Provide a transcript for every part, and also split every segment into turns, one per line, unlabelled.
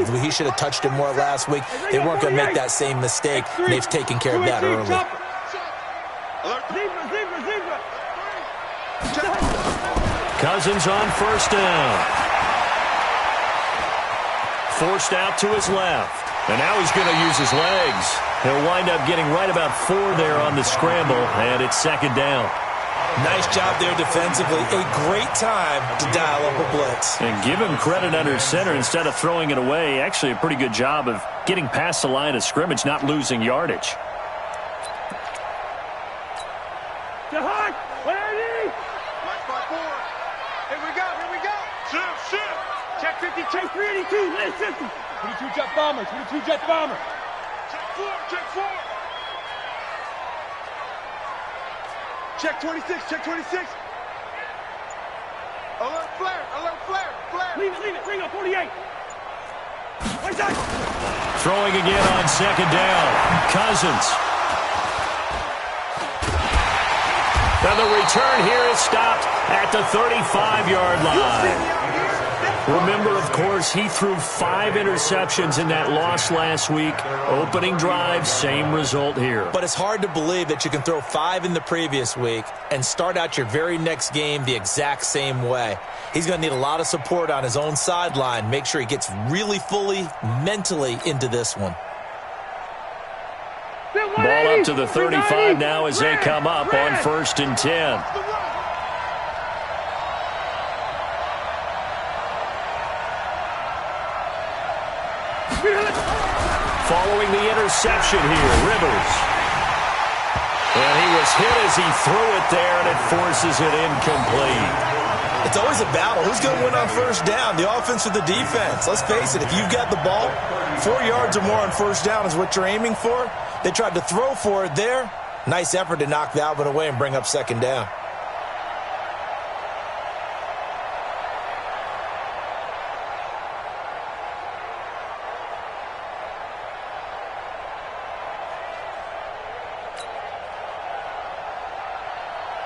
wide. He should have touched it more last week. They weren't going to make that same mistake, and they've taken care of that early.
Cousins on first down. Forced out to his left. And now he's going to use his legs. He'll wind up getting right about 4 there on the scramble, and it's second down.
Nice job there defensively. A great time to dial up a blitz.
And give him credit under center instead of throwing it away. Actually, a pretty good job of getting past the line of scrimmage, not losing yardage.
Check 50, check 382, lane 50. 22 jet bomber, 22 jet bomber. Check 4. Check 26, check 26. Alert flare, flare. Leave it, ring up 48. Right side.
Throwing again on second down. Cousins. And the return here is stopped at the 35-yard line. Remember, of course, he threw 5 interceptions in that loss last week. Opening drive, same result here.
But it's hard to believe that you can throw 5 in the previous week and start out your very next game the exact same way. He's going to need a lot of support on his own sideline. Make sure he gets really fully, mentally into this one.
Ball up to the 35 now as they come up on 1st and 10. Following the interception here, Rivers. And he was hit as he threw it there, and it forces it incomplete.
It's always a battle. Who's going to win on first down, the offense or the defense? Let's face it, if you've got the ball, 4 yards or more on first down is what you're aiming for. They tried to throw for it there. Nice effort to knock that one away and bring up second down.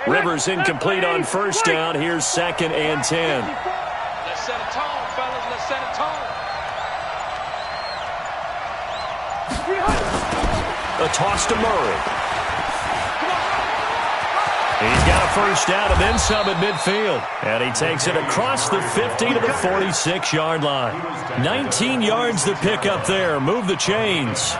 Rivers incomplete on first down. Here's 2nd and 10.
Let's set a tone, fellas. Let's set a tone.
A toss to Murray. He's got a first down and then some at midfield. And he takes it across the 50 to the 46-yard line. 19 yards to pick up there. Move the chains.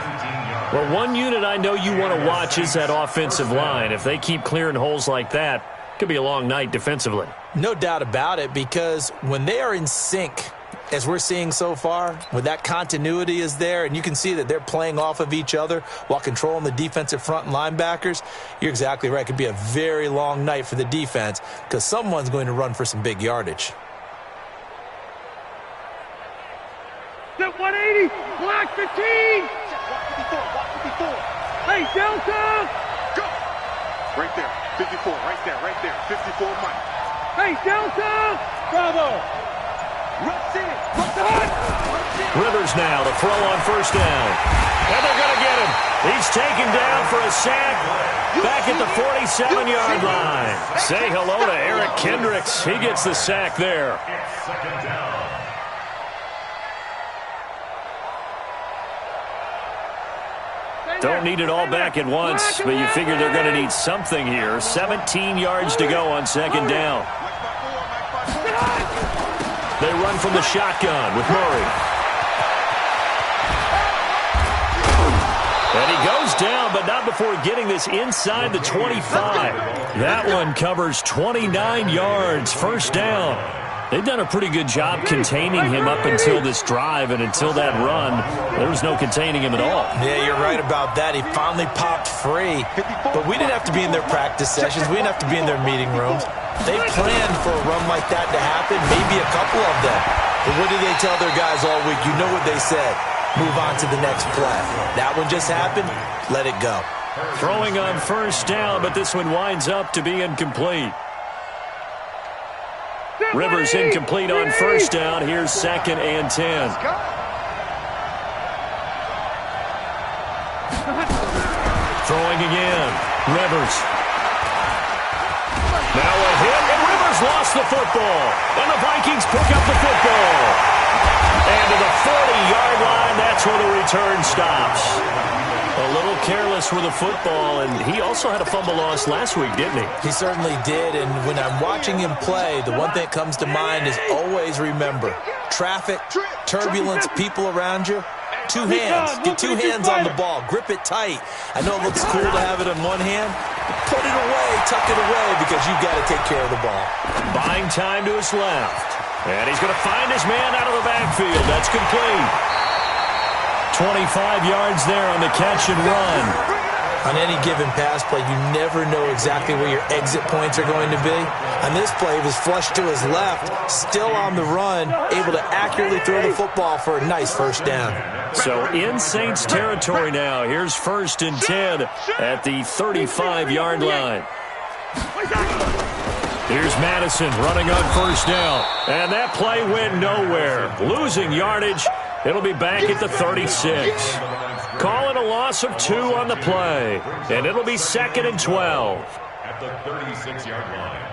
Well, one unit I know you want to watch is that offensive line. If they keep clearing holes like that, it could be a long night defensively.
No doubt about it, because when they are in sync, as we're seeing so far, when that continuity is there, and you can see that they're playing off of each other while controlling the defensive front and linebackers, you're exactly right. It could be a very long night for the defense because someone's going to run for some big yardage.
180, block 15. Block 54. Hey, Delta. Go. Right there, 54, right there, 54 Mike. Hey, Delta. Bravo.
Rivers now to throw on first down. And they're going to get him. He's taken down for a sack back at the 47-yard line. Say hello to Eric Kendricks. He gets the sack there. Don't need it all back at once, but you figure they're going to need something here. 17 yards to go on second down. They run from the shotgun with Murray. And he goes down, but not before getting this inside the 25. That one covers 29 yards, first down. They've done a pretty good job containing him up until this drive, and until that run, there was no containing him at all.
Yeah, you're right about that. He finally popped free, but we didn't have to be in their practice sessions. We didn't have to be in their meeting rooms. They planned for a run like that to happen, maybe a couple of them. But what did they tell their guys all week? You know what they said. Move on to the next play. That one just happened. Let it go.
Throwing on first down, but this one winds up to be incomplete. Rivers incomplete on first down. Here's 2nd and 10. Throwing again. Rivers. Now a hit, and Rivers lost the football. And the Vikings pick up the football. And to the 40-yard return stops. A little careless with the football, and he also had a fumble loss last week, didn't he?
He certainly did, and when I'm watching him play, the one thing that comes to mind is always remember, traffic, turbulence, people around you. Two hands. Get two hands on the ball. Grip it tight. I know it looks cool to have it in one hand. Put it away. Tuck it away because you've got to take care of the ball.
Buying time to his left. And he's going to find his man out of the backfield. That's complete. 25 yards there on the catch and run.
On any given pass play, you never know exactly where your exit points are going to be. On this play, he was flushed to his left, still on the run, able to accurately throw the football for a nice first down.
So in Saints territory now. Here's 1st and 10 at the 35-yard line. Here's Madison running on first down. And that play went nowhere. Losing yardage. It'll be back at the 36. Calling a loss of 2 on the play. And it'll be 2nd and 12.
At the 36-yard line.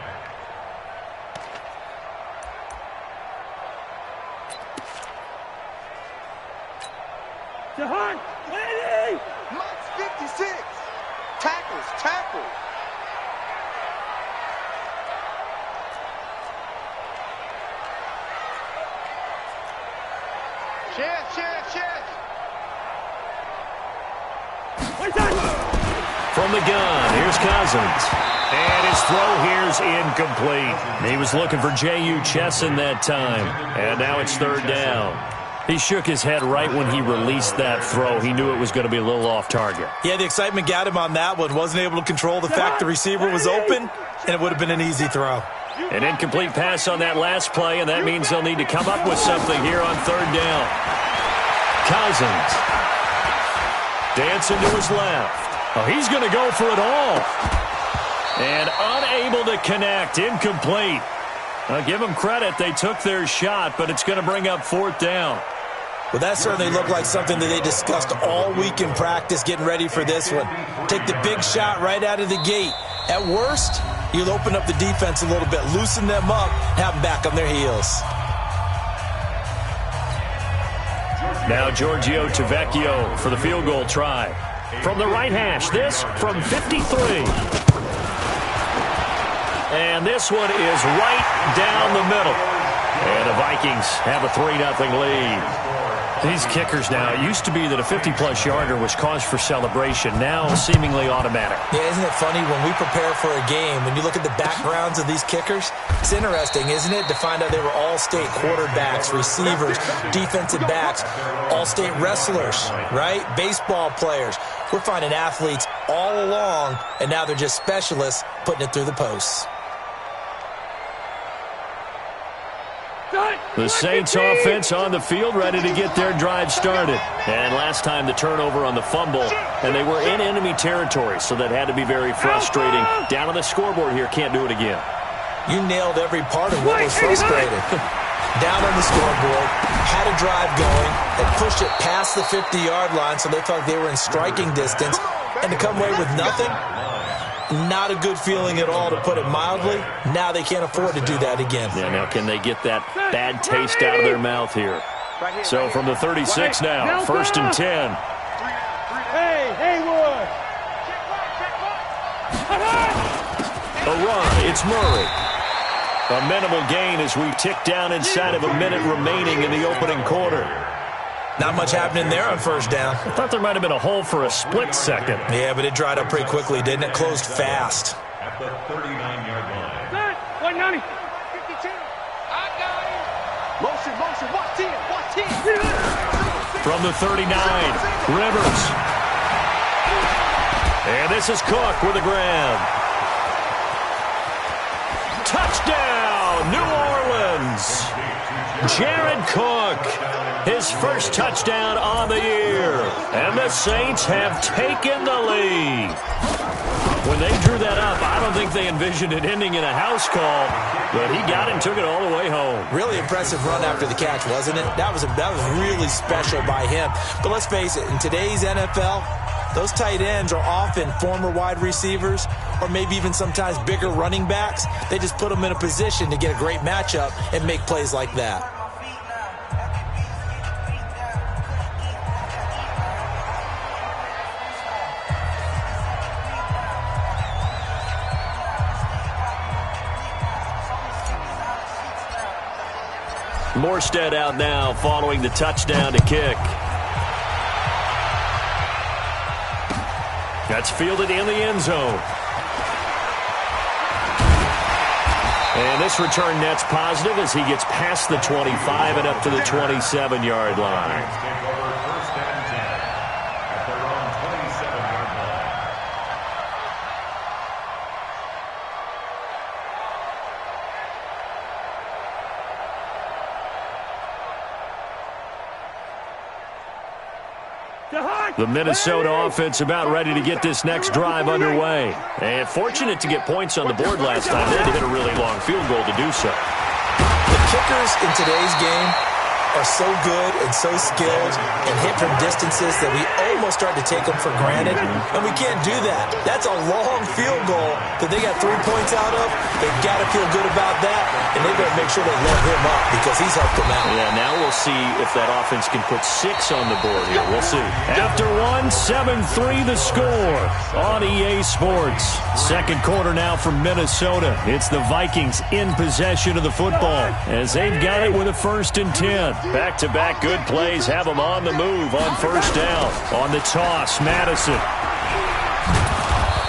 Jahan, ready!
Max 56. Tackles. Chest.
From the gun, here's Cousins. And his throw here's incomplete. He was looking for J.U. Chesson that time. And now it's 3rd down. He shook his head right when he released that throw. He knew it was going to be a little off target.
Yeah, the excitement got him on that one. Wasn't able to control the fact the receiver was open, and it would have been an easy throw.
An incomplete pass on that last play, and that means they'll need to come up with something here on 3rd down. Cousins. Dancing to his left. Oh, he's going to go for it all. And unable to connect. Incomplete. I'll give them credit. They took their shot, but it's going to bring up 4th down.
Well, that certainly looked like something that they discussed all week in practice getting ready for this one. Take the big shot right out of the gate. At worst, you'll open up the defense a little bit, loosen them up, have them back on their heels.
Now Giorgio Tavecchio for the field goal try. From the right hash, this from 53. And this one is right down the middle. And the Vikings have a 3-0 lead. These kickers now, it used to be that a 50-plus yarder was cause for celebration. Now seemingly automatic.
Yeah, isn't it funny when we prepare for a game, when you look at the backgrounds of these kickers, it's interesting, isn't it, to find out they were all-state quarterbacks, receivers, defensive backs, all-state wrestlers, right? Baseball players. We're finding athletes all along, and now they're just specialists putting it through the posts.
The Saints offense on the field, ready to get their drive started. And last time the turnover on the fumble, and they were in enemy territory, so that had to be very frustrating. Down on the scoreboard here, can't do it again.
You nailed every part of what was frustrating. Down on the scoreboard, had a drive going, and pushed it past the 50-yard line so they felt they were in striking distance, and to come away with nothing, not a good feeling at all, to put it mildly. Now they can't afford to do that again.
Yeah, now can they get that bad taste out of their mouth here? So from the 36 now, 1st and 10.
Hey, Haywood!
A run, it's Murray. A minimal gain as we tick down inside of a minute remaining in the opening quarter.
Not much happening there on 1st down.
I thought there might have been a hole for a split second.
Yeah, but it dried up pretty quickly, didn't it? Closed fast.
At the 39-yard line.
Set! 190!
52. I got him. Motion. Watch 10.
From the 39, Rivers. And this is Cook with a grab. Touchdown, New Orleans. Jared Cook, his first touchdown on the year. And the Saints have taken the lead. When they drew that up, I don't think they envisioned it ending in a house call, but he got it and took it all the way home.
Really impressive run after the catch, wasn't it? That was really special by him. But let's face it, in today's NFL, those tight ends are often former wide receivers or maybe even sometimes bigger running backs. They just put them in a position to get a great matchup and make plays like that.
Morstead out now following the touchdown to kick. That's fielded in the end zone. And this return net's positive as he gets past the 25 and up to the 27-yard line. The Minnesota offense about ready to get this next drive underway. And fortunate to get points on the board last time. They had to hit a really long field goal to do so.
The kickers in today's game are so good and so skilled and hit from distances that we almost start to take them for granted, and we can't do that. That's a long field goal that they got 3 points out of. They've got to feel good about that, and they better make sure they load him up because he's helped them out.
Yeah, now we'll see if that offense can put 6 on the board here. We'll see. After 7-3 the score on EA Sports. Second quarter now from Minnesota. It's the Vikings in possession of the football as they've got it with a 1st and 10. Back-to-back good plays have them on the move on first down. On the toss, Madison.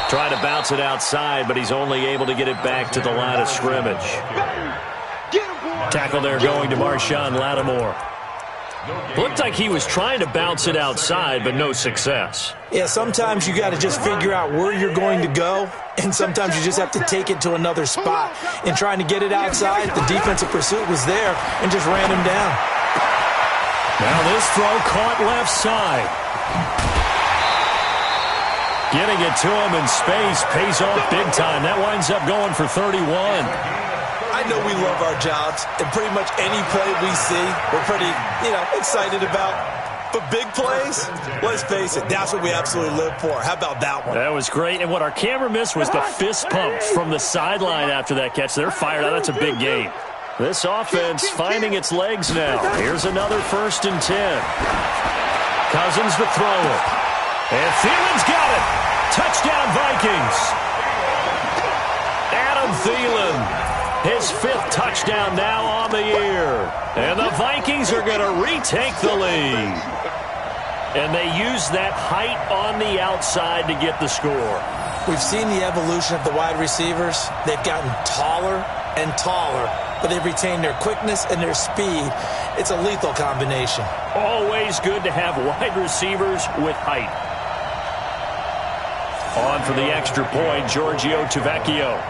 Trying to bounce it outside, but he's only able to get it back to the line of scrimmage. Tackle there going to Marshawn Lattimore. Looked like he was trying to bounce it outside, but no success.
Yeah, sometimes you got to just figure out where you're going to go, and sometimes you just have to take it to another spot. In trying to get it outside, the defensive pursuit was there and just ran him down.
Now this throw caught left side. Getting it to him in space pays off big time. That winds up going for 31.
I know we love our jobs, and pretty much any play we see, we're pretty, excited about. But big plays, let's face it, that's what we absolutely live for. How about that one?
That was great, and what our camera missed was the fist pump from the sideline after that catch. They're fired out. That's a big game. This offense finding its legs now. Here's another 1st and 10. Cousins to throw it. And Thielen's got it. Touchdown, Vikings. Adam Thielen. His 5th touchdown now on the year. And the Vikings are going to retake the lead. And they use that height on the outside to get the score.
We've seen the evolution of the wide receivers. They've gotten taller and taller, but they've retained their quickness and their speed. It's a lethal combination.
Always good to have wide receivers with height. On for the extra point, Giorgio Tavecchio.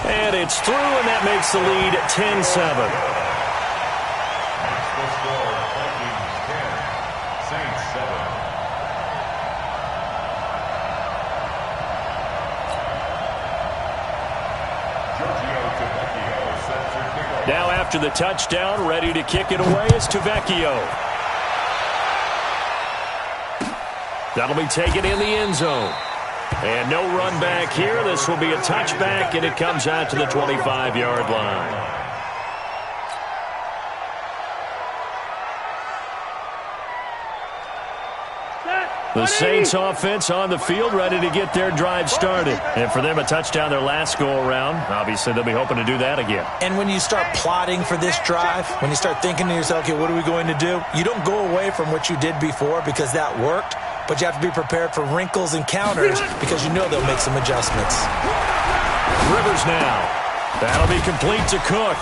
And it's through, and that makes the lead 10-7. Now after the touchdown, ready to kick it away is Tavecchio. That'll be taken in the end zone. And no run back here. This will be a touchback, and it comes out to the 25-yard line. The Saints offense on the field ready to get their drive started. And for them, a touchdown their last go-around. Obviously, they'll be hoping to do that again.
And when you start plotting for this drive, when you start thinking to yourself, okay, what are we going to do? You don't go away from what you did before because that worked, but you have to be prepared for wrinkles and counters because you know they'll make some adjustments.
Rivers now. That'll be complete to Cook.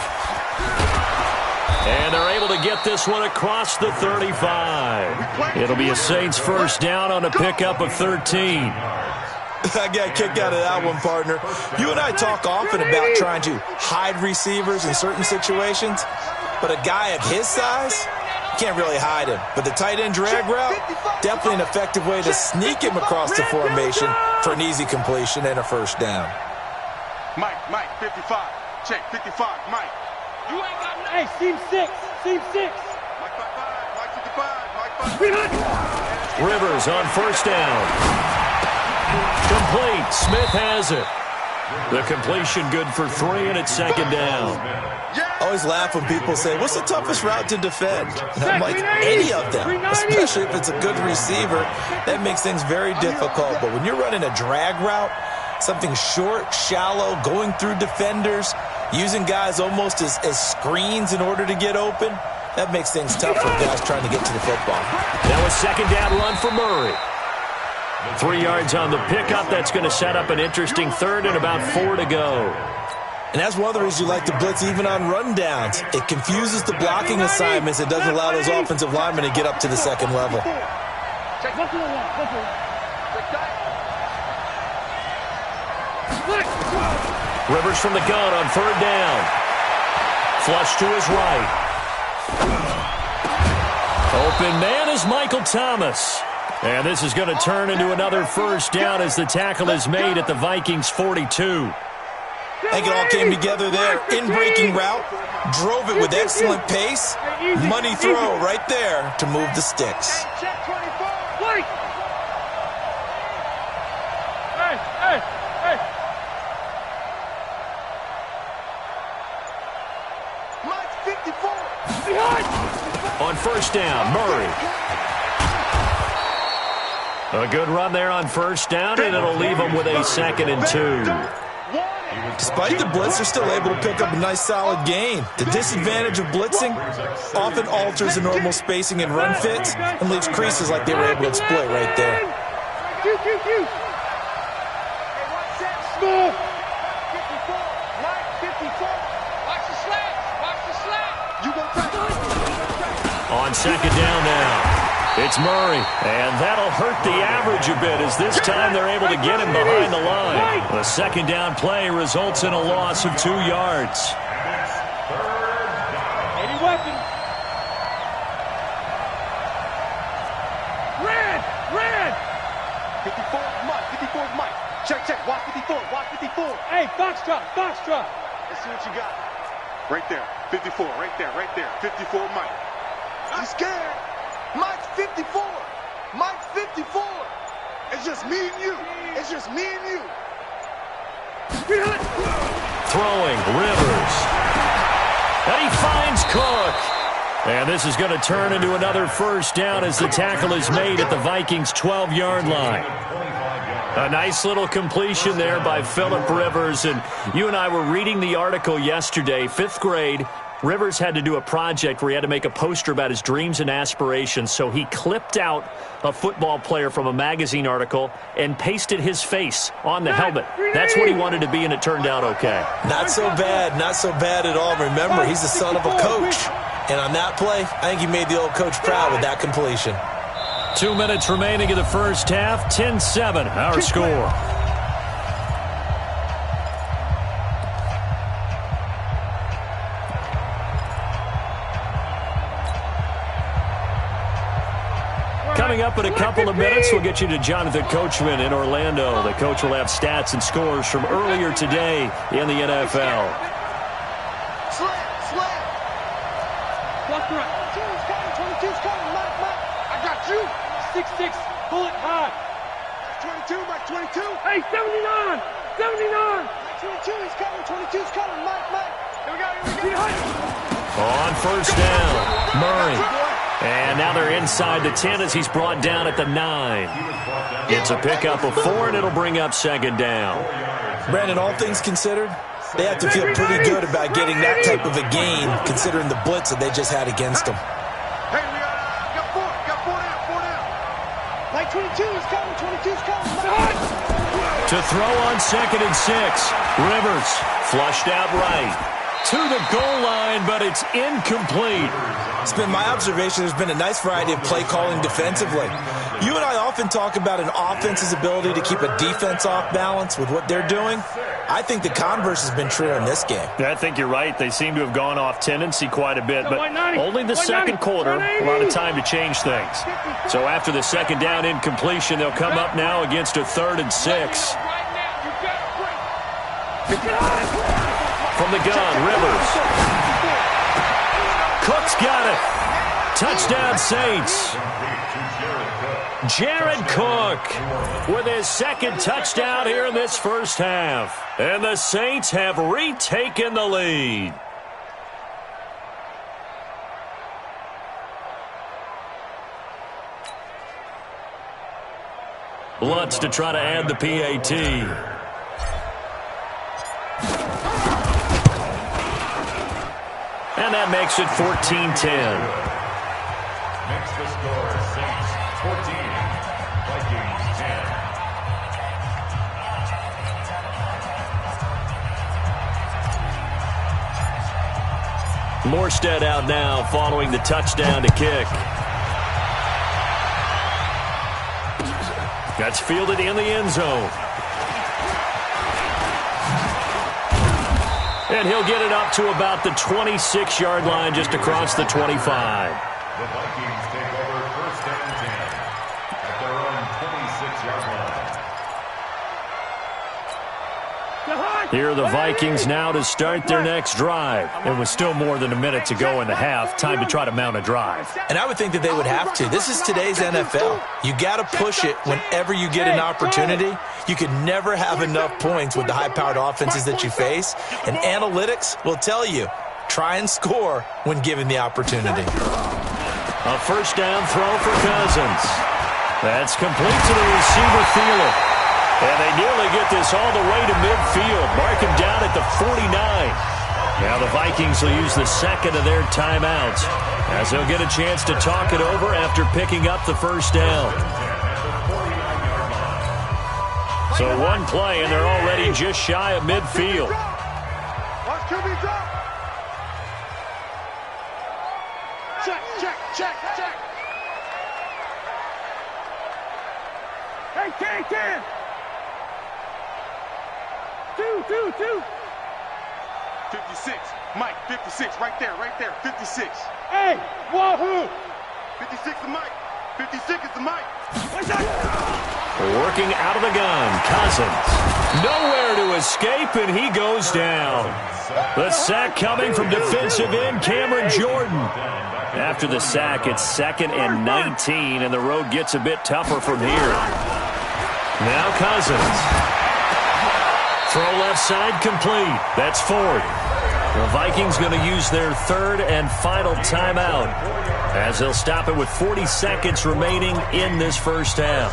And they're able to get this one across the 35. It'll be a Saints first down on a pickup of 13.
I got kicked out of that one, partner. You and I talk often about trying to hide receivers in certain situations, but a guy of his size, you can't really hide him. But the tight end drag route, definitely an effective way to sneak him across the formation for an easy completion and a first down.
Mike, 55. Check, 55, Mike. You ain't got nothing.
Hey, seam 6.
Mike 55, Mike 55.
Rivers on first down. Complete. Smith has it. The completion good for 3, and it's second down.
I always laugh when people say, what's the toughest route to defend? And I'm like, any of them, especially if it's a good receiver. That makes things very difficult. But when you're running a drag route, something short, shallow, going through defenders, using guys almost as screens in order to get open. That makes things tough for guys trying to get to the football.
Now a second down run for Murray. 3 yards on the pickup. That's going to set up an interesting third and about 4 to go.
And that's one of the reasons you like to blitz even on rundowns. It confuses the blocking assignments. It doesn't allow those offensive linemen to get up to the second level.
Rivers from the gun on third down. Flush to his right. Open man is Michael Thomas. And this is going to turn into another first down as the tackle is made at the Vikings 42.
I think it all came together there. In-breaking route, drove it with excellent pace. Money throw right there to move the sticks.
On first down, Murray. A good run there on first down, and it'll leave them with a 2nd and 2.
Despite the blitz, they're still able to pick up a nice solid gain. The disadvantage of blitzing often alters the normal spacing and run fits and leaves creases like they were able to exploit right there.
On second down now. It's Murray, and that'll hurt the average a bit as this time they're able to get him behind the line. The second down play results in a loss of 2 yards.
Any weapon. Red!
54 is Mike, 54 is Mike. Check, watch 54, watch 54.
Hey, box drop.
Let's see what you got. Right there, 54, right there. 54 Mike. I'm scared. Mike's 54. Mike's 54. It's just me and you.
Throwing, Rivers. And he finds Cook. And this is going to turn into another first down as the tackle is made at the Vikings' 12-yard line. A nice little completion there by Phillip Rivers. And you and I were reading the article yesterday, 5th grade. Rivers had to do a project where he had to make a poster about his dreams and aspirations, so he clipped out a football player from a magazine article and pasted his face on the helmet. That's what he wanted to be, and it turned out okay.
Not so bad at all. Remember, he's the son of a coach. And on that play, I think he made the old coach proud with that completion.
2 minutes remaining in the first half, 10-7, our score. Coming up in a couple of minutes, we'll get you to Jonathan Coachman in Orlando. The coach will have stats and scores from earlier today in the NFL.
Slam.
Block right.
22's coming, Mike. I got you.
6'6", pull it high.
22, Mike, 22.
Hey, 79.
Mike, 22, he's coming. 22's coming, Mike. Here we go.
On first down, Murray. And now they're inside the 10 as he's brought down at the 9. It's a pickup of 4, and it'll bring up second down.
Brandon, all things considered, they have to feel pretty good about getting that type of a gain, considering the blitz that they just had against them.
Hey, we got 4 down. Mike, 22's coming.
To throw on 2nd and 6. Rivers flushed out right to the goal line, but it's incomplete.
It's been my observation there's been a nice variety of play calling defensively. You and I often talk about an offense's ability to keep a defense off balance with what they're doing. I think the converse has been true in this game.
I think you're right. They seem to have gone off tendency quite a bit, but only the second quarter, a lot of time to change things. So after the second down incompletion, they'll come up now against a 3rd and 6. From the gun, Rivers. Cook's got it. Touchdown, Saints. Jared Cook with his 2nd touchdown here in this first half. And the Saints have retaken the lead. Lutz to try to add the PAT. that makes it 14-10.
Makes the score Saints 14, Vikings 10.
Morstead out now following the touchdown to kick. That's fielded in the end zone. And he'll get it up to about the 26-yard line just across the 25.
The Vikings take over first and 10 at their own 26-yard line.
Here are the Vikings now to start their next drive. It was still more than a minute to go in the half. Time to try to mount a drive.
And I would think that they would have to. This is today's NFL. You got to push it whenever you get an opportunity. You can never have enough points with the high-powered offenses that you face. And analytics will tell you, try and score when given the opportunity.
A first down throw for Cousins. That's complete to the receiver, Thielen. And they nearly get this all the way to midfield. Mark him down at the 49. Now the Vikings will use the second of their timeouts as they'll get a chance to talk it over after picking up the first down. So one play, and they're already just shy of midfield.
Watch QB drop. Check, check, check, check.
Hey, 10. 2.
56. Mike, 56. Right there, 56.
Hey, wahoo!
56 is Mike. 56 is the Mike.
Working out of the gun, Cousins. Nowhere to escape, and he goes down. The sack coming from defensive end Cameron Jordan. After the sack, it's 2nd and 19, and the road gets a bit tougher from here. Now Cousins. Throw left side complete. That's Ford. The Vikings going to use their third and final timeout as they'll stop it with 40 seconds remaining in this first half.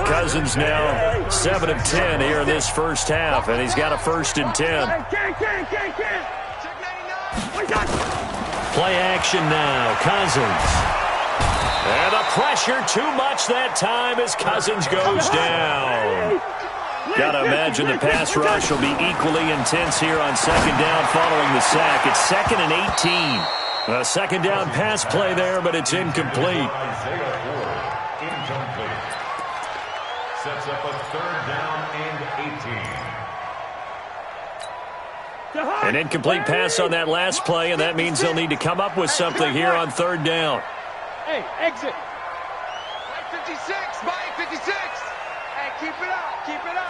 Cousins now 7 of 10 here in this first half, and he's got a 1st and 10. Play action now. Cousins. And the pressure too much that time as Cousins goes down. Got to imagine the pass rush will be equally intense here on second down following the sack. It's 2nd and 18. A second down pass play there, but it's incomplete.
Incomplete. Sets up a 3rd down and 18.
An incomplete pass on that last play, and that means they'll need to come up with something here on 3rd down.
Hey, exit.
Mike 56. Mike 56. Hey, keep it up. Keep it up.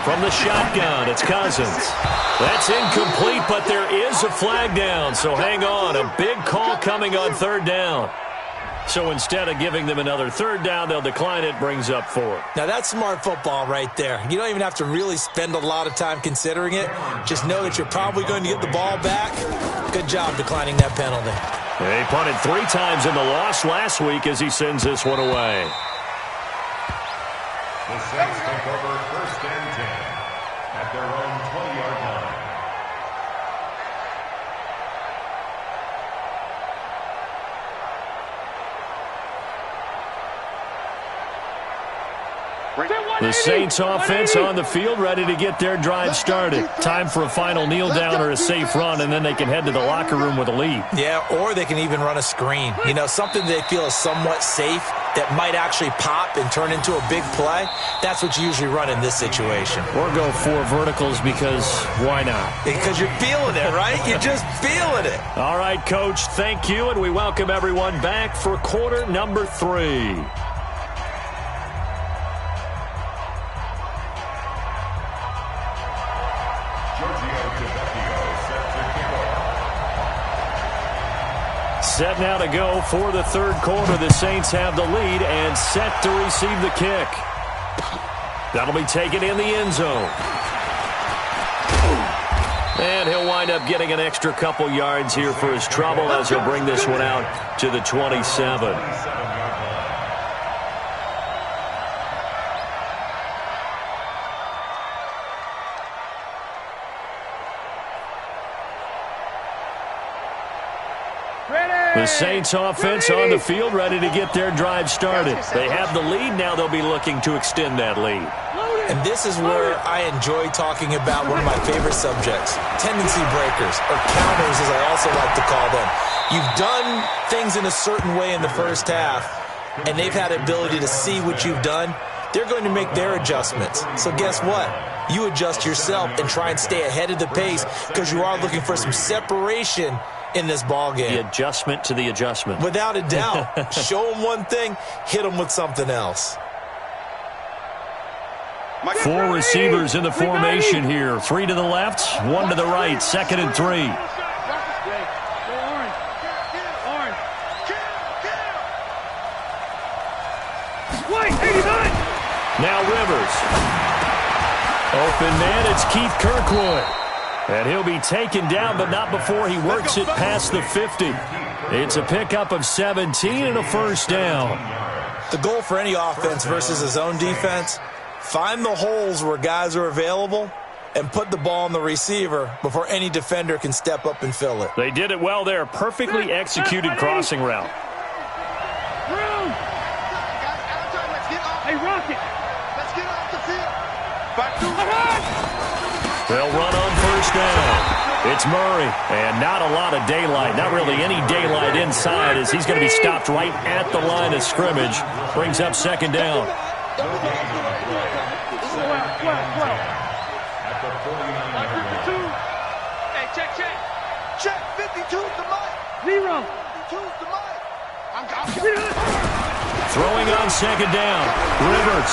From the shotgun, it's Cousins. That's incomplete, but there is a flag down, so hang on. A big call coming on 3rd down. So instead of giving them another 3rd down, they'll decline it, brings up 4.
Now, that's smart football right there. You don't even have to really spend a lot of time considering it. Just know that you're probably going to get the ball back. Good job declining that penalty.
He punted 3 times in the loss last week as he sends this one away.
The Saints take over first and 10 at their own 20-yard line.
The Saints offense on the field, ready to get their drive started. Time for a final kneel down or a safe run, and then they can head to the locker room with a lead.
Yeah, or they can even run a screen. You know, something they feel is somewhat safe that might actually pop and turn into a big play. That's what you usually run in this situation.
Or go 4 verticals because why not?
Because you're feeling it, right? You're just feeling it.
All right, Coach, thank you, and we welcome everyone back for quarter number 3. Set now to go for the 3rd quarter. The Saints have the lead and set to receive the kick. That'll be taken in the end zone. And he'll wind up getting an extra couple yards here for his trouble as he'll bring this one out to the 27. The Saints offense on the field, ready to get their drive started. They have the lead. Now they'll be looking to extend that lead.
And this is where I enjoy talking about one of my favorite subjects, tendency breakers, or counters as I also like to call them. You've done things in a certain way in the first half, and they've had the ability to see what you've done. They're going to make their adjustments. So guess what? You adjust yourself and try and stay ahead of the pace because you are looking for some separation in this ball game.
The adjustment to the adjustment.
Without a doubt. Show them one thing, hit them with something else.
4 receivers in the formation here. 3 to the left, 1 to the right. 2nd and 3. Now Rivers. Open man, it's Keith Kirkwood. And he'll be taken down, but not before he works it past the 50. It's a pickup of 17 and a first down.
The goal for any offense versus a zone defense, find the holes where guys are available and put the ball on the receiver before any defender can step up and fill it.
They did it well there. Perfectly executed crossing route.
Hey, Rocket.
Let's get off the field. Back to
They'll run on first down. It's Murray, and not a lot of daylight. Not really any daylight inside as he's going to be stopped right at the line of scrimmage. Brings up 2nd down.
Hey, check.
check. 52's the mic.
0.
52's the mic.
Throwing on 2nd down. Rivers.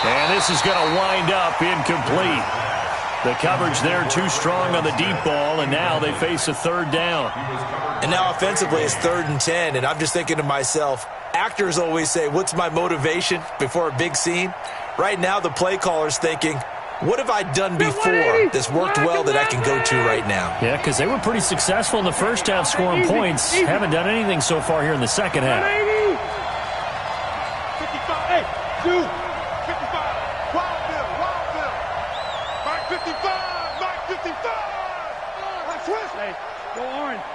And this is going to wind up incomplete. The coverage there too strong on the deep ball, and now they face a 3rd down.
And now offensively it's 3rd and 10, and I'm just thinking to myself, actors always say, what's my motivation before a big scene? Right now the play caller's thinking, what have I done before that's worked well that I can go to right now?
Yeah, because they were pretty successful in the first half scoring points. Haven't done anything so far here in the second half.
55. Hey, 2. 55.
Wild Bill.
Mike 55. Mike 55.
Let's switch.
Hey, go orange.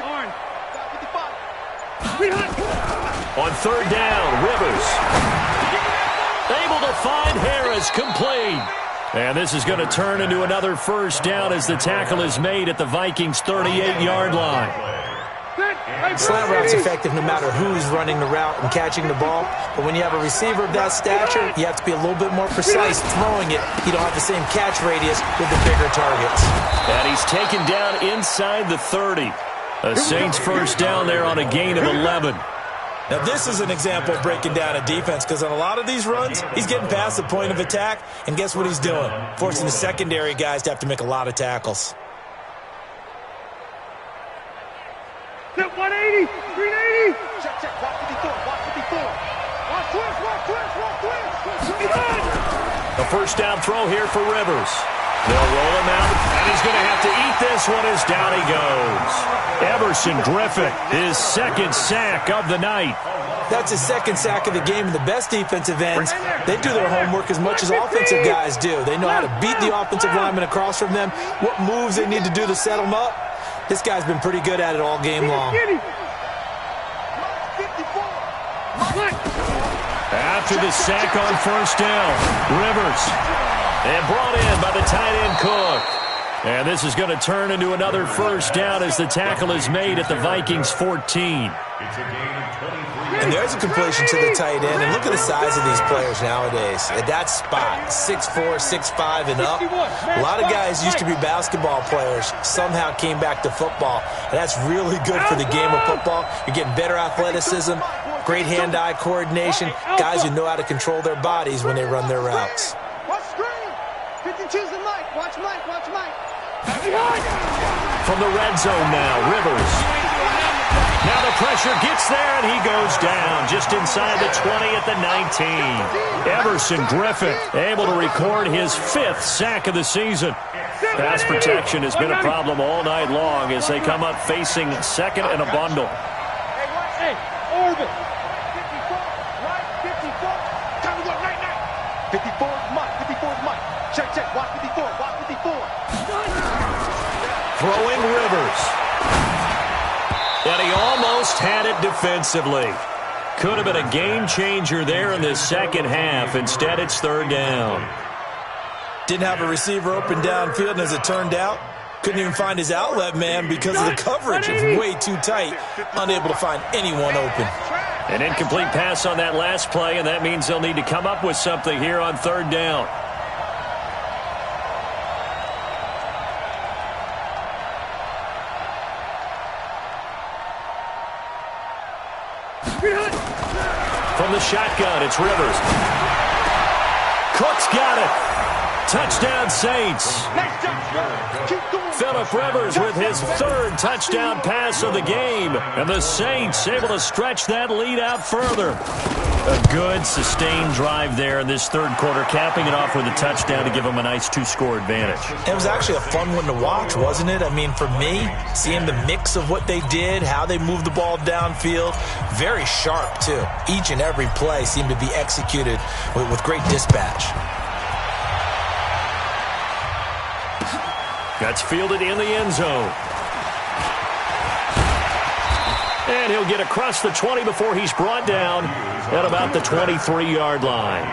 Orange.
55.
On 3rd down, Rivers. Able to find Harris, complete. And this is going to turn into another first down as the tackle is made at the Vikings' 38-yard line.
Slant route's effective no matter who's running the route and catching the ball. But when you have a receiver of that stature, you have to be a little bit more precise throwing it. You don't have the same catch radius with the bigger targets.
And he's taken down inside the 30. A Saints first down there on a gain of 11.
Now, this is an example of breaking down a defense because on a lot of these runs, he's getting past the point of attack, and guess what he's doing? Forcing the secondary guys to have to make a lot of tackles.
180. 380.
Check. Watch 54. Watch twist.
A first down throw here for Rivers. They'll roll him out, and he's going to have to eat this one as down he goes. Everson Griffin, his 2nd sack of the night.
That's his 2nd sack of the game, and the best defensive ends, they do their homework as much as offensive guys do. They know how to beat the offensive lineman across from them, what moves they need to do to set them up. This guy's been pretty good at it all game long.
After the sack on first down, Rivers. And brought in by the tight end Cook. And this is going to turn into another first down as the tackle is made at the Vikings' 14.
And there's a completion to the tight end. And look at the size of these players nowadays. At that spot, 6'4", 6'5", and up. A lot of guys used to be basketball players, somehow came back to football. And that's really good for the game of football. You're getting better athleticism, great hand-eye coordination, guys who know how to control their bodies when they run their routes.
Watch screen. 52's the mic. Watch Mike.
From the red zone now, Rivers. Now the pressure gets there, and he goes down just inside the 20 at the 19. Everson Griffin able to record his 5th sack of the season. Pass protection has been a problem all night long as they come up facing 2nd and a bundle.
Hey, orbit.
54. Right. 54. Time to go night. 54's Mike. Check. Watch 54.
throwing Rivers. And he almost had it defensively. Could have been a game changer there in the second half. Instead, it's third down.
Didn't have a receiver open downfield, and as it turned out, couldn't even find his outlet man because of the coverage. It's way too tight, unable to find anyone open.
An incomplete pass on that last play, and that means they'll need to come up with something here on third down. From the shotgun, it's Rivers. Cook's got it. Touchdown, Saints. Phillip Rivers with his third touchdown pass of the game. And the Saints able to stretch that lead out further. A good, sustained drive there in this third quarter, capping it off with a touchdown to give them a nice two-score advantage.
It was actually a fun one to watch, wasn't it? I mean, for me, seeing the mix of what they did, how they moved the ball downfield, very sharp, too. Each and every play seemed to be executed with great dispatch.
That's fielded in the end zone. And he'll get across the 20 before he's brought down at about the 23-yard line.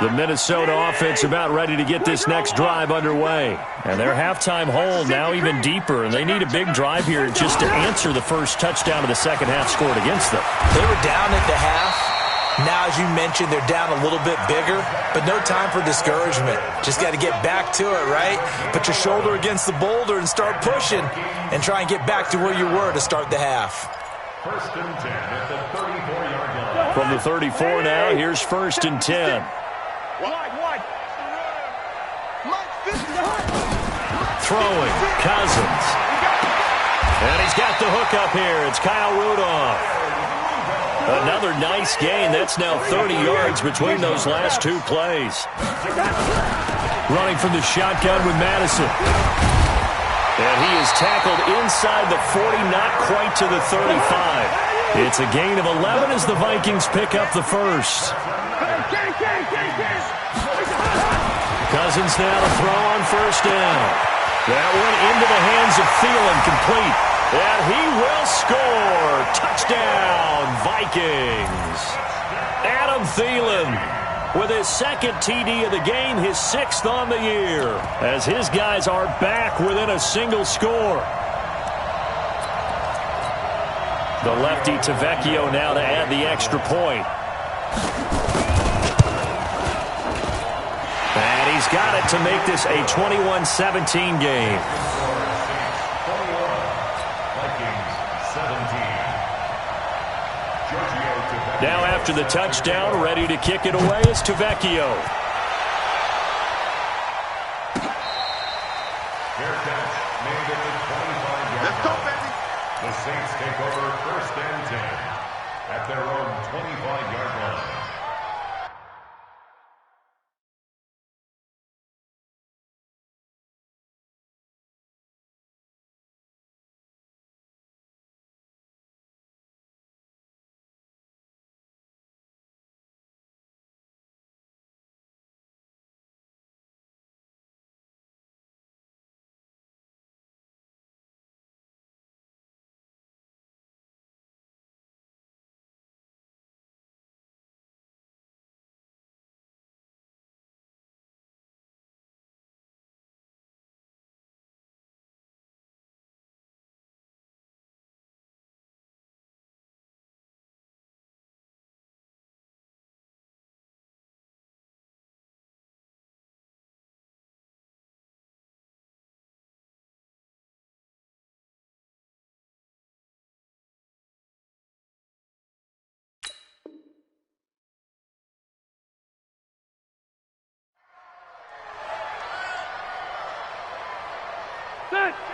The Minnesota offense about ready to get this next drive underway. And their halftime hole now even deeper, and they need a big drive here just to answer the first touchdown of the second half scored against them.
They were down at the half. Now, as you mentioned, they're down a little bit bigger, but no time for discouragement. Just got to get back to it, right? Put your shoulder against the boulder and start pushing and try and get back to where you were to start the half.
First and 10 at the 34-yard line.
From the 34 now, here's first and 10. Throwing, Cousins. And he's got the hook up here. It's Kyle Rudolph. Another nice gain. That's now 30 yards between those last two plays. Running from the shotgun with Madison. And he is tackled inside the 40, not quite to the 35. It's a gain of 11 as the Vikings pick up the first. Cousins now to throw on first down. That one into the hands of Thielen, complete. And he will score. Touchdown, Vikings. Adam Thielen with his second TD of the game, his sixth on the year, as his guys are back within a single score. The lefty Tavecchio now to add the extra point. And he's got it to make this a 21-17 game. Now after the touchdown, ready to kick it away is Tavecchio.
Fair catch made at the 25-yard line. Let's go, baby. The Saints take over first and 10 at their own 25-yard line.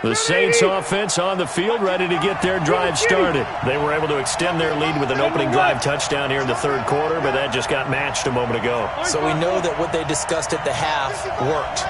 The Saints offense on the field, ready to get their drive started. They were able to extend their lead with an opening drive touchdown here in the third quarter, but that just got matched a moment ago.
So we know that what they discussed at the half worked.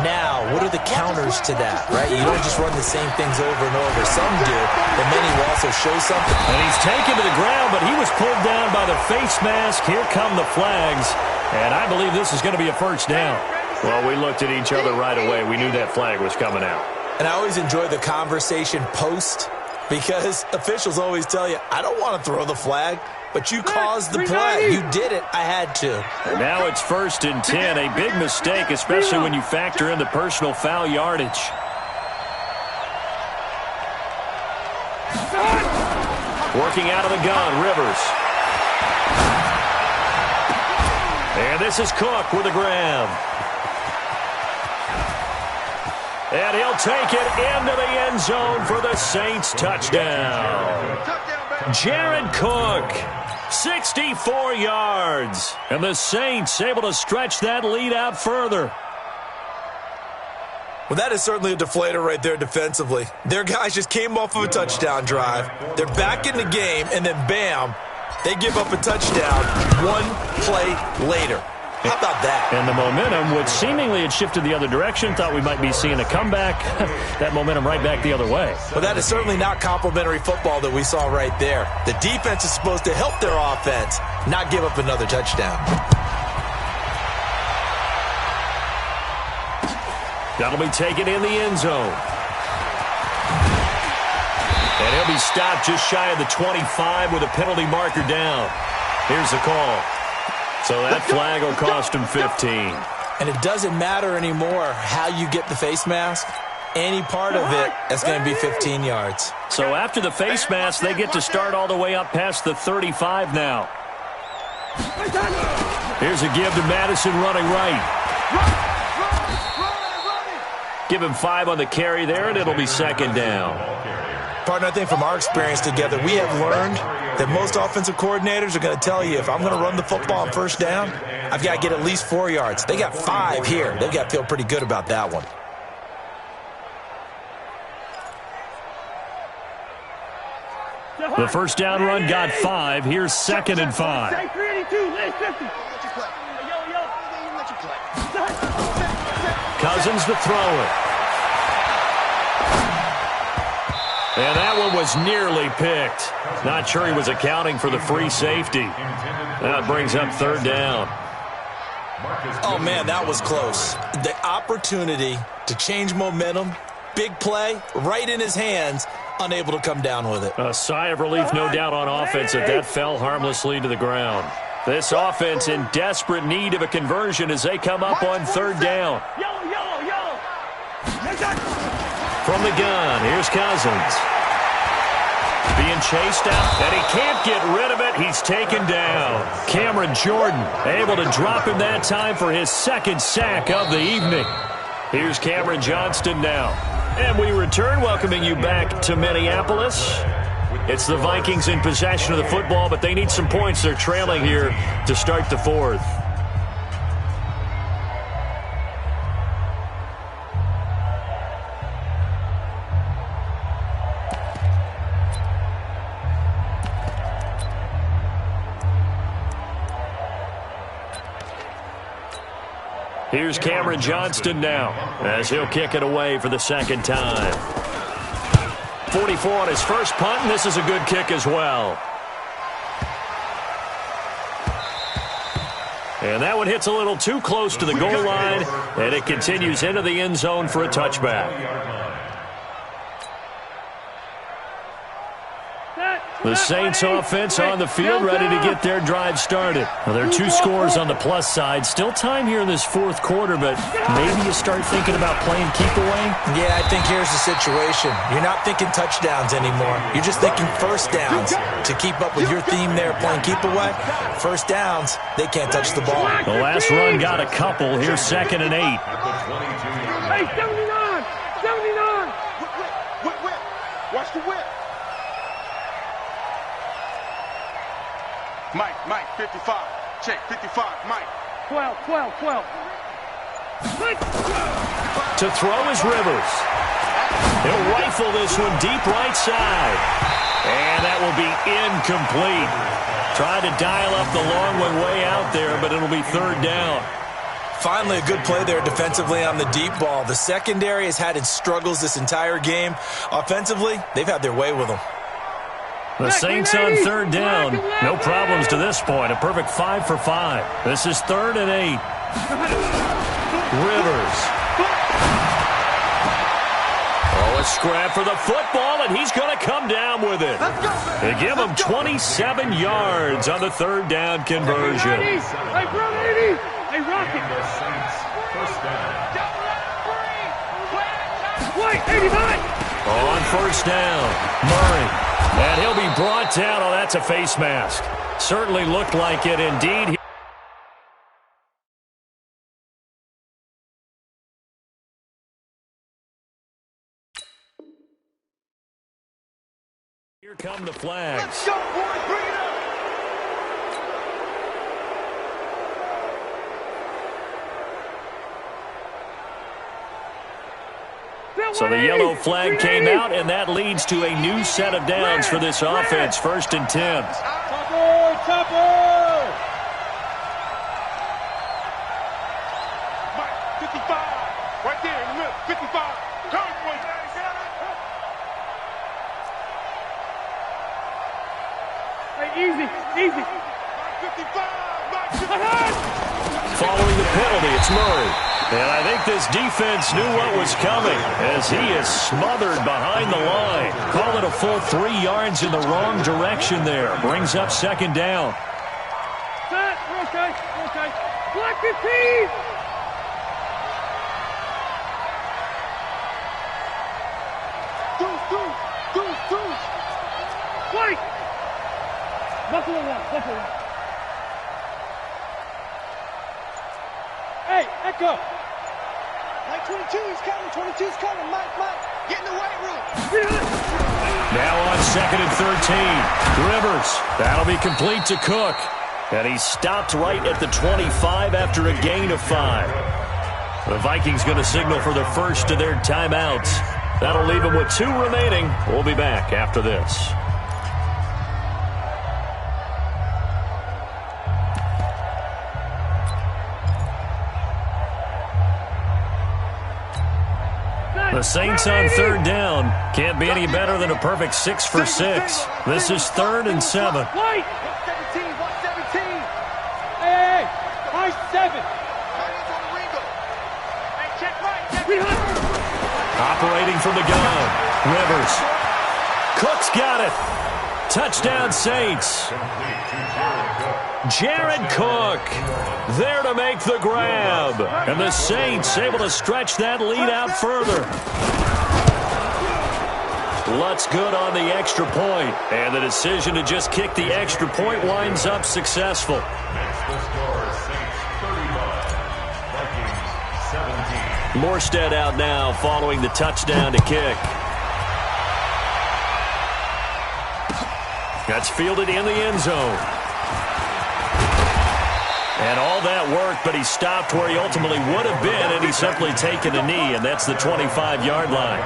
Now, what are the counters to that, right? You don't just run the same things over and over. Some do, but many will also show something.
And he's taken to the ground, but he was pulled down by the face mask. Here come the flags, and I believe this is going to be a first down. Well, we looked at each other right away. We knew that flag was coming out.
And I always enjoy the conversation post because officials always tell you, I don't want to throw the flag. But you caused the play. You did it. I had to.
And now it's 1st and 10. A big mistake, especially when you factor in the personal foul yardage. Working out of the gun, Rivers. And this is Cook with a grab. And he'll take it into the end zone for the Saints touchdown. Jared Cook, 64 yards. And the Saints able to stretch that lead out further.
Well, that is certainly a deflator right there defensively. Their guys just came off of a touchdown drive. They're back in the game, and then bam, they give up a touchdown one play later. How about that?
And the momentum, which seemingly had shifted the other direction, thought we might be seeing a comeback. That momentum right back the other way.
Well, that is certainly not complimentary football that we saw right there. The defense is supposed to help their offense, not give up another touchdown.
That'll be taken in the end zone. And he'll be stopped just shy of the 25 with a penalty marker down. Here's the call. So that flag will cost him 15.
And it doesn't matter anymore how you get the face mask. Any part of it, that's going to be 15 yards.
So after the face mask, they get to start all the way up past the 35 now. Here's a give to Madison running right. Give him 5 on the carry there, and it'll be 2nd down.
Partner, I think from our experience together, we have learned that most offensive coordinators are going to tell you, if I'm going to run the football on 1st down, I've got to get at least 4 yards. They got 5 here. They've got to feel pretty good about that one.
The 1st down run got 5. Here's 2nd and 5. Cousins to throw it. And that one was nearly picked. Not sure he was accounting for the free safety. That brings up 3rd down.
Oh, man, that was close. The opportunity to change momentum, big play, right in his hands, unable to come down with it.
A sigh of relief, no doubt, on offense that fell harmlessly to the ground. This offense in desperate need of a conversion as they come up on 3rd down. From the gun, here's Cousins. Being chased out, and he can't get rid of it. He's taken down. Cameron Jordan able to drop him that time for his 2nd sack of the evening. Here's Cameron Johnston now. And we return, welcoming you back to Minneapolis. It's the Vikings in possession of the football, but they need some points. They're trailing here to start the 4th. Here's Cameron Johnston now as he'll kick it away for the 2nd time. 44 on his first punt, and this is a good kick as well. And that one hits a little too close to the goal line, and it continues into the end zone for a touchback. The Saints offense on the field, ready to get their drive started. Well, there are 2 scores on the plus side. Still time here in this 4th quarter, but maybe you start thinking about playing keep away?
Yeah, I think here's the situation. You're not thinking touchdowns anymore. You're just thinking 1st downs. To keep up with your theme there, playing keep away, 1st downs, they can't touch the ball.
The last run got a couple. Here's 2nd and 8.
Hey, 79! 79!
Whip. Watch the whip. Mike, 55. Check, 55, Mike.
12.
To throw is Rivers. He'll rifle this one deep right side. And that will be incomplete. Tried to dial up the long one way out there, but it'll be 3rd down.
Finally, a good play there defensively on the deep ball. The secondary has had its struggles this entire game. Offensively, they've had their way with them.
The Saints on third down. No problems to this point. A perfect 5 for 5. This is 3rd and 8. Rivers. Oh, a scrap for the football, and he's going to come down with it. They give him 27 yards on the 3rd down conversion.
Hey, bro, 80. Hey, Rocket. Wait, 89.
On first down, Murray. And he'll be brought down. Oh, that's a face mask. Certainly looked like it indeed. Here come the flags.
Let's go, boys. Bring it up.
So the yellow flag came out, and that leads to a new set of downs for this offense. 1st and 10.
Chopper!
Mike, 55. Right there in the middle. 55. Come, boys.
Hey, easy.
Mike, 55. Mike, 55.
Following the penalty, it's Murray. And I think this defense knew what was coming as he is smothered behind the line. Call it a full 3 yards in the wrong direction there. Brings up 2nd down.
Set. Okay. Black 15. Deuce. White. Buffalo 1. Hey, Echo.
Mike, 22 is coming. 22's coming. Mike. Get in the weight room.
Now on 2nd and 13. Rivers. That'll be complete to Cook. And he stopped right at the 25 after a gain of 5. The Vikings going to signal for the first of their timeouts. That'll leave them with 2 remaining. We'll be back after this. The Saints on 3rd down. Can't be any better than a perfect 6 for 6. This is 3rd and 7.
White.
17.
Hey. High 7.
Hands on the Ringo. Hey, check right.
Operating from the gun. Rivers. Cook's got it. Touchdown, Saints. Jared Cook there to make the grab. And the Saints able to stretch that lead out further. Lutz good on the extra point. And the decision to just kick the extra point winds up successful. Morstead out now following the touchdown to kick. That's fielded in the end zone. And all that work, but he stopped where he ultimately would have been, and he's simply taken a knee, and that's the 25-yard line.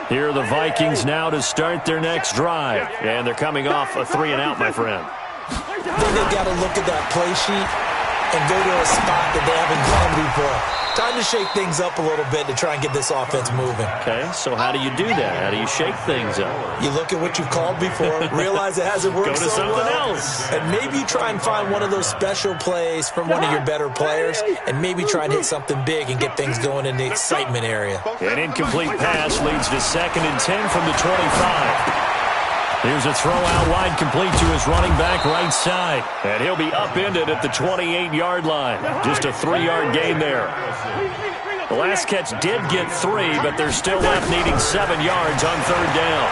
Here are the Vikings now to start their next drive. And they're coming off a 3-and-out, my friend.
I think they've got to look at that play sheet and go to a spot that they haven't gone before. Time to shake things up a little bit to try and get this offense moving.
Okay, so how do you do that? How do you shake things up?
You look at what you've called before, realize it hasn't worked
Go to
so
something
well,
else.
and maybe you try and find one of those special plays from one of your better players, and maybe try and hit something big and get things going in the excitement area.
An incomplete pass leads to 2nd and 10 from the 25. Here's a throw out wide complete to his running back right side. And he'll be upended at the 28-yard line. Just a 3-yard gain there. The last catch did get 3, but they're still left needing 7 yards on 3rd down.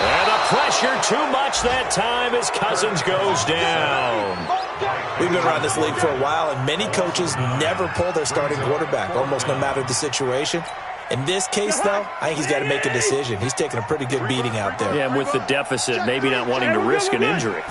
And the pressure too much that time as Cousins goes down.
We've been around this league for a while, and many coaches never pull their starting quarterback, almost no matter the situation. In this case, though, I think he's got to make a decision. He's taking a pretty good beating out there.
Yeah, with the deficit, maybe not wanting to risk an injury.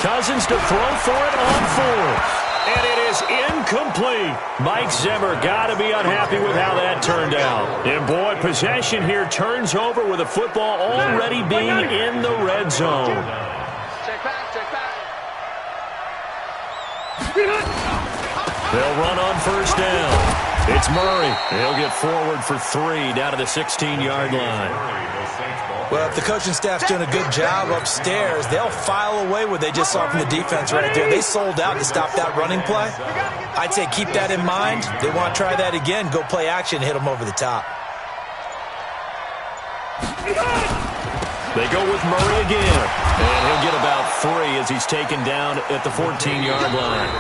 Cousins to throw for it on 4th. And it is is incomplete. Mike Zimmer got to be unhappy with how that turned out. And, boy, possession here turns over with the football already being in the red zone.
Check back, check back.
They'll run on first down. It's Murray. He'll get forward for 3 down to the 16-yard line.
Well, if the coaching staff's doing a good job upstairs, they'll file away what they just saw from the defense right there. They sold out to stop that running play. I'd say keep that in mind. They want to try that again. Go play action, hit them over the top.
They go with Murray again. And he'll get about 3 as he's taken down at the 14-yard line.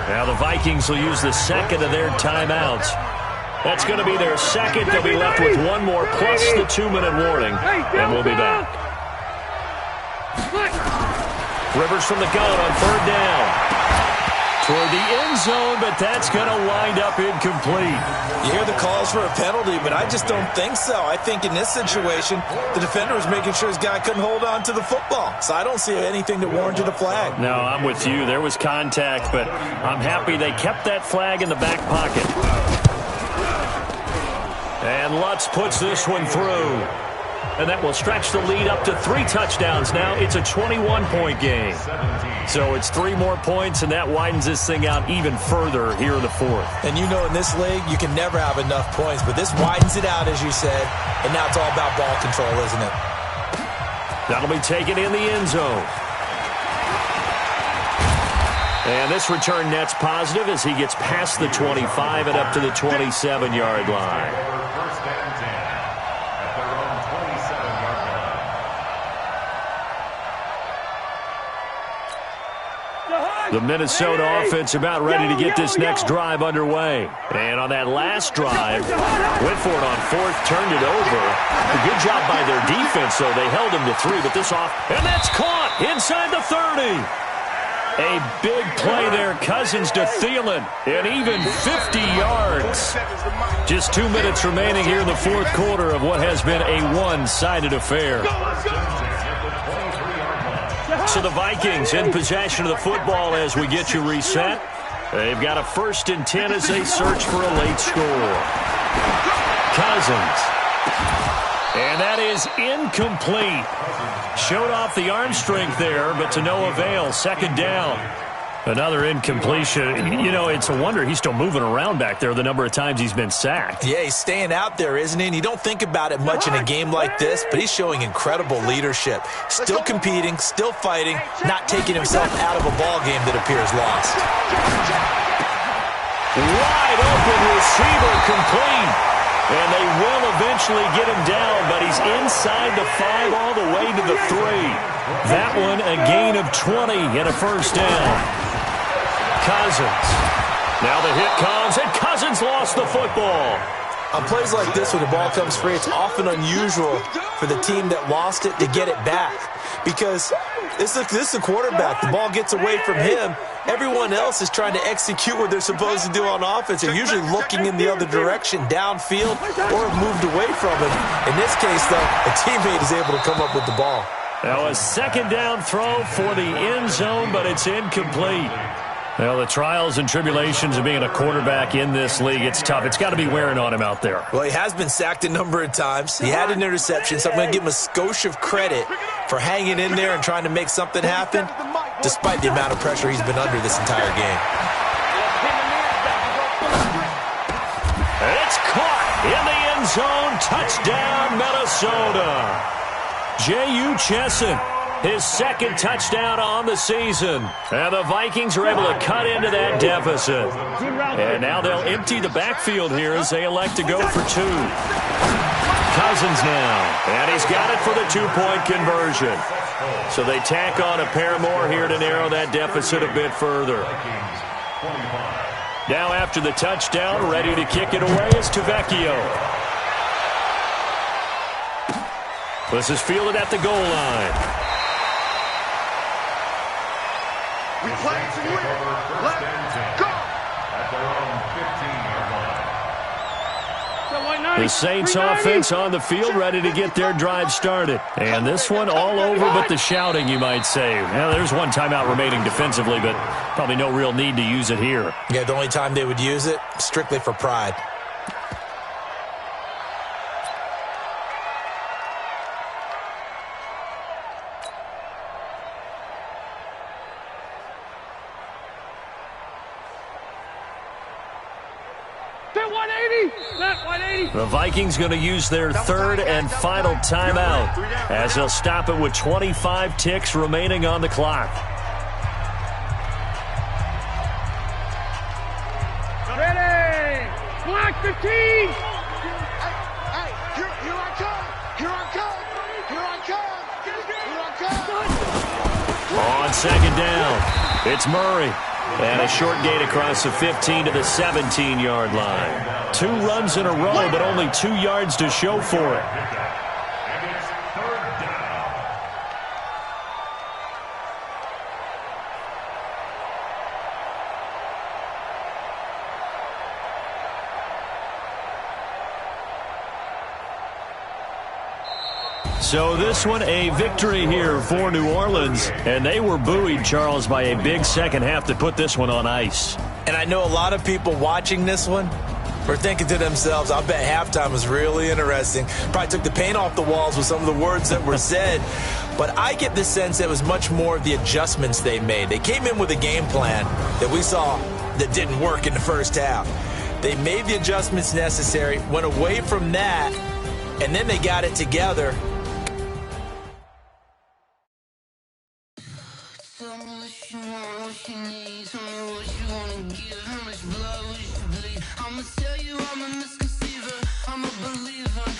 Now the Vikings will use the second of their timeouts. That's going to be their second. They'll be left with 1 more plus the 2-minute warning. And we'll be back. Rivers from the gun on third down. Toward the end zone, but that's going to wind up incomplete.
You hear the calls for a penalty, but I just don't think so. I think in this situation, the defender was making sure his guy couldn't hold on to the football. So I don't see anything that warranted a flag.
No, I'm with you. There was contact, but I'm happy they kept that flag in the back pocket. And Lutz puts this one through. And that will stretch the lead up to 3 touchdowns now. It's a 21-point game. So it's 3 more points, and that widens this thing out even further here in the 4th.
And you know in this league, you can never have enough points, but this widens it out, as you said, and now it's all about ball control, isn't it?
That'll be taken in the end zone. And this return net's positive as he gets past the 25 and up to the 27-yard line. The Minnesota offense about ready to get this next drive underway. And on that last drive, went for it on 4th, turned it over. A good job by their defense, though. They held him to 3, but this off, and that's caught inside the 30. A big play there, Cousins to Thielen, and even 50 yards. Just 2 minutes remaining here in the 4th quarter of what has been a one-sided affair. So the Vikings in possession of the football as we get you reset. They've got a 1st and 10 as they search for a late score. Cousins. And that is incomplete. Showed off the arm strength there, but to no avail. 2nd down. Another incompletion. You know, it's a wonder he's still moving around back there the number of times he's been sacked.
Yeah, he's staying out there, isn't he? And you don't think about it much in a game like this, but he's showing incredible leadership. Still competing, still fighting, not taking himself out of a ball game that appears lost.
Wide open receiver complete. And they will eventually get him down, but he's inside the 5 all the way to the 3. That one a gain of 20 and a 1st down. Cousins. Now the hit comes, and Cousins lost the football.
On plays like this, when the ball comes free, it's often unusual for the team that lost it to get it back. Because this is a quarterback. The ball gets away from him. Everyone else is trying to execute what they're supposed to do on offense. They're usually looking in the other direction, downfield, or have moved away from it. In this case, though, a teammate is able to come up with the ball.
Now a 2nd down throw for the end zone, but it's incomplete. Well, the trials and tribulations of being a quarterback in this league, it's tough. It's got to be wearing on him out there.
Well, he has been sacked a number of times. He had an interception, so I'm going to give him a skosh of credit for hanging in there and trying to make something happen, despite the amount of pressure he's been under this entire game.
It's caught in the end zone. Touchdown, Minnesota. J.U. Chesson. His 2nd touchdown on the season. And the Vikings are able to cut into that deficit. And now they'll empty the backfield here as they elect to go for 2. Cousins now. And he's got it for the 2-point conversion. So they tack on a pair more here to narrow that deficit a bit further. Now after the touchdown, ready to kick it away is Tavecchio. This is fielded at the goal line.
We play to win. Let's go.
At their own 15-yard line.
The Saints offense on the field, ready to get their drive started. And this one all over but the shouting, you might say. Well, there's one timeout remaining defensively, but probably no real need to use it here.
Yeah, the only time they would use it, strictly for pride.
The Vikings going to use their third and final timeout as they'll stop it with 25 ticks remaining on the clock.
Ready! Block 15!
Hey, here I come! Here I come! Here I come! Here I come!
On second down, it's Murray. And a short gain across the 15 to the 17-yard line. 2 runs in a row, but only 2 yards to show for it.
And it's third down.
So this one, a victory here for New Orleans. And they were buoyed, Charles, by a big second half that put this one on ice.
And I know a lot of people watching this one were thinking to themselves, I bet halftime was really interesting. Probably took the paint off the walls with some of the words that were said. But I get the sense that it was much more of the adjustments they made. They came in with a game plan that we saw that didn't work in the first half. They made the adjustments necessary, went away from that, and then they got it together.
I'ma tell you I'm a misconceiver, I'm a believer.